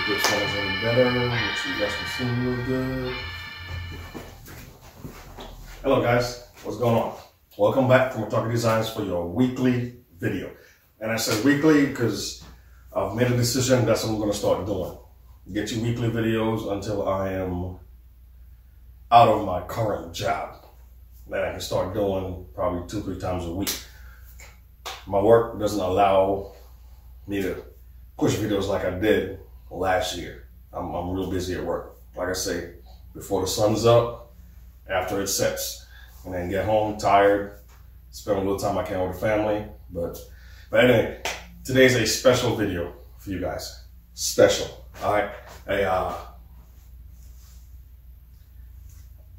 this one is any better. Make sure you guys can see me real good. Hello guys, what's going on? Welcome back from AUTARKY Designs for your weekly video. And I said weekly because I've made a decision that's what I'm going to start doing. Get you weekly videos until I am out of my current job. Then I can start doing probably 2-3 times a week. My work doesn't allow me to push videos like I did last year. I'm real busy at work. Like I say, before the sun's up, after it sets, and then get home tired, spend a little time I can with the family. But anyway, today's a special video for you guys. Special, all right?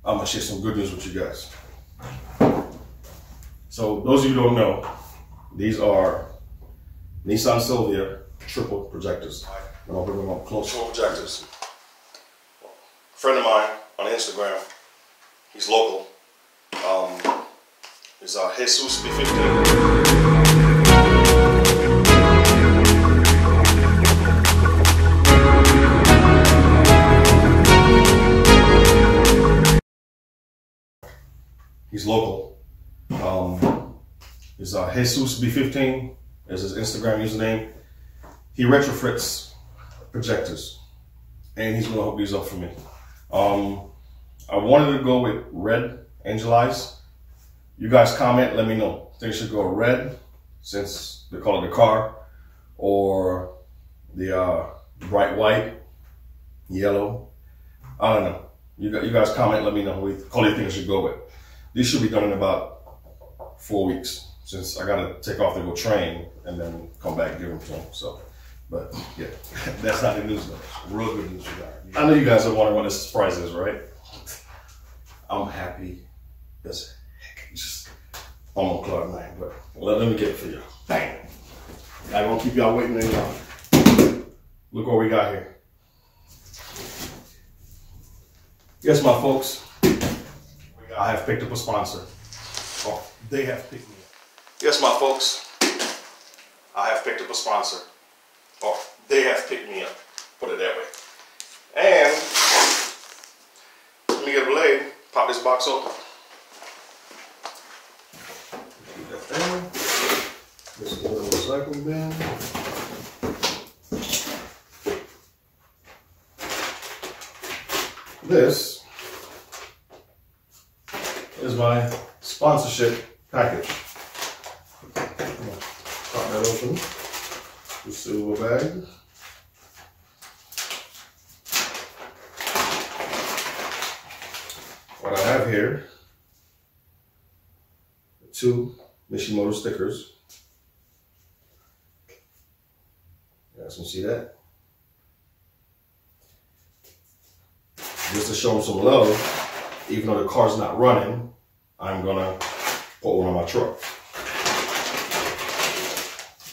I'm gonna share some good news with you guys. So those of you who don't know, these are Nissan Silvia triple projectors. I'm gonna bring them up close. Triple projectors. A friend of mine on Instagram, he's local. He's Jesus B15. He's local. He's Jesus B15 is his Instagram username. He retrofits projectors, and he's gonna hook these up for me. I wanted to go with red angel eyes. You guys comment, let me know. Think it should go red, since they call it the car, or the bright white, yellow. I don't know. You guys comment, let me know what color you think it should go with. These should be done in about 4 weeks, since I gotta take off to go train and then come back and give them to them. So, but yeah, that's not the news though. Real good news for you guys. I know you guys are wondering what this surprise is, right? I'm happy as heck. Just on cloud nine, but let me get it for you. Bang! I won't keep y'all waiting any longer. Look what we got here. Yes, my folks. I have picked up a sponsor. Oh, they have picked me up. Yes, my folks. I have picked up a sponsor. Oh, they have picked me up. Put it that way. And let me get a blade. Pop this box open. Keep that there. This is a little recycling bin. This is my sponsorship package. Pop that open. The silver bag. What I have here, 2 Mishimoto stickers. You guys can see that. Just to show them some love, even though the car's not running, I'm gonna put one on my truck.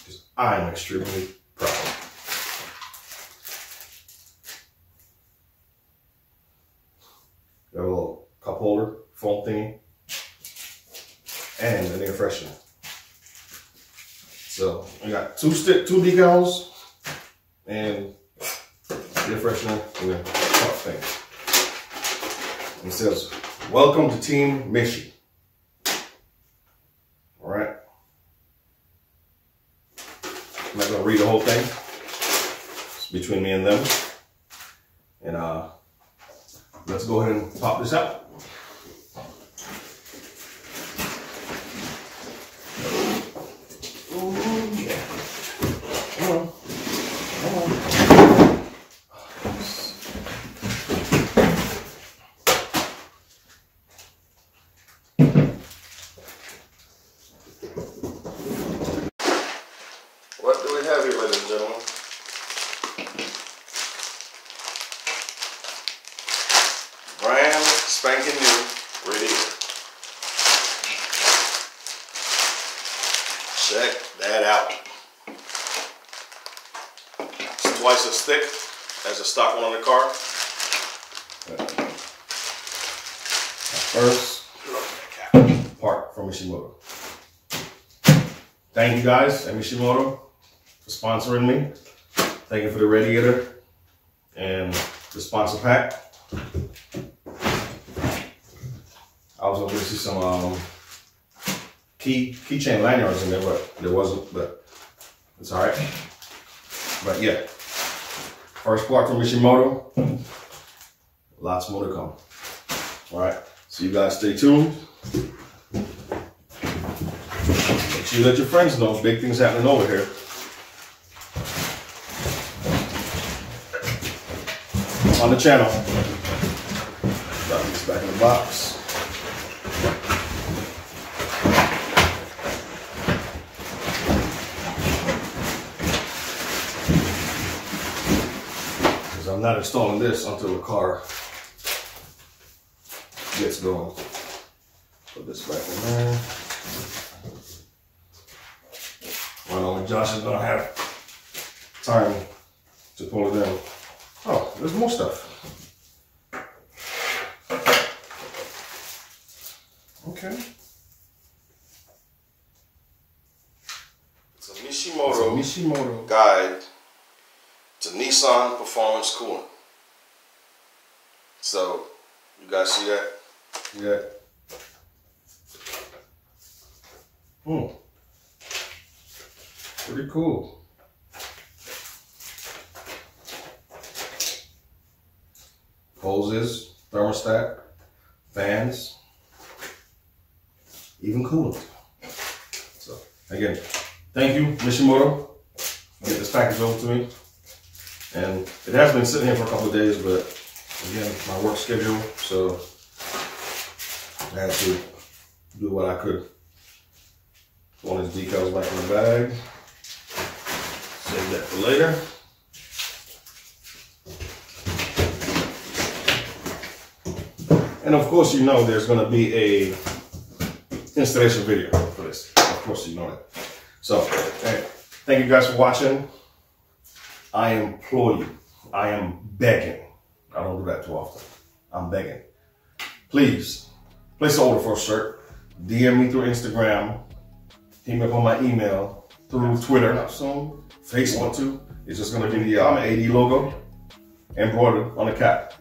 Because I'm extremely proud. Got a little cup holder, foam thingy, and an air freshener. So I got 2 decals and air freshener and a cup thing. It says, "Welcome to Team Mishi." All right. I'm not gonna read the whole thing. It's between me and them. And let's go ahead and pop this out. Oh yeah. Come on. Come on. What do we have here, ladies and gentlemen? Brand spanking new radiator. Check that out. It's twice as thick as the stock one on the car. First part from Mishimoto. Thank you guys at Mishimoto for sponsoring me. Thank you for the radiator. and the sponsor pack. I was hoping to see some keychain lanyards in there, but there wasn't, but it's all right. But yeah, first part from Mishimoto. Lots more to come. All right, so you guys stay tuned. Make sure you let your friends know big things happening over here. On the channel. Got these back in the box. Because I'm not installing this until the car gets going. Put this back in there. I know when Josh is gonna have time to pull it in. Oh, there's more stuff. Okay. It's a Mishimoto guide to Nissan performance cooling. So, you guys see that? Yeah. Pretty cool. Hoses, thermostat, fans, even coolant. So again, thank you, Mishimoto, for getting this package over to me. And it has been sitting here for a couple of days, but again, my work schedule, so I had to do what I could. One of his decals back in the bag. Save that for later. And of course, you know there's going to be a installation video for this. Of course, you know that. So, hey, thank you guys for watching. I implore you. I am begging. I don't do that too often. I'm begging. Please, place an order for a shirt. DM me through Instagram. Hit me up on my email. Through Twitter soon. Facebook too. It's just going to be the AD logo embroidered on the cap.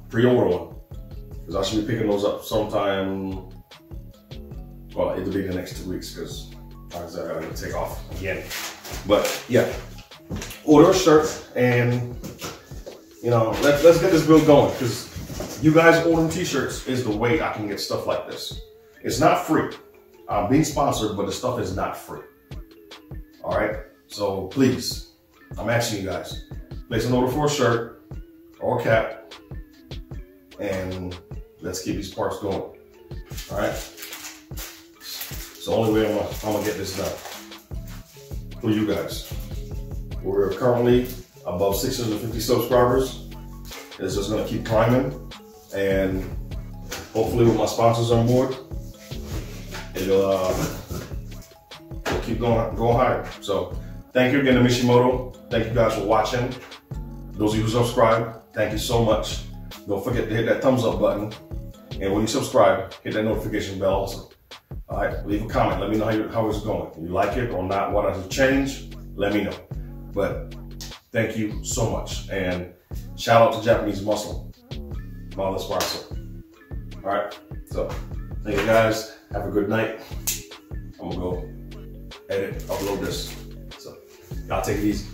Pre-order one, because I should be picking those up sometime. Well, it'll be the next 2 weeks because I gotta take off again. But yeah, order a shirt and you know let's get this build going, because you guys ordering t-shirts is the way I can get stuff like this. It's not free. I'm being sponsored, but the stuff is not free. All right, so please, I'm asking you guys, place an order for a shirt or a cap. And let's keep these parts going. All right. It's the only way I'm gonna get this done for you guys. We're currently above 650 subscribers. It's just gonna keep climbing, and hopefully with my sponsors on board, it'll keep going higher. So thank you again to Mishimoto. Thank you guys for watching. Those of you who subscribe, thank you so much. Don't forget to hit that thumbs up button. And when you subscribe, hit that notification bell also. All right, leave a comment. Let me know how it's going. If you like it or not, what I should change, let me know. But thank you so much. And shout out to Japanese Muscle, my other sponsor. All right, so thank you guys. Have a good night. I'm gonna go edit, upload this. So y'all take it easy.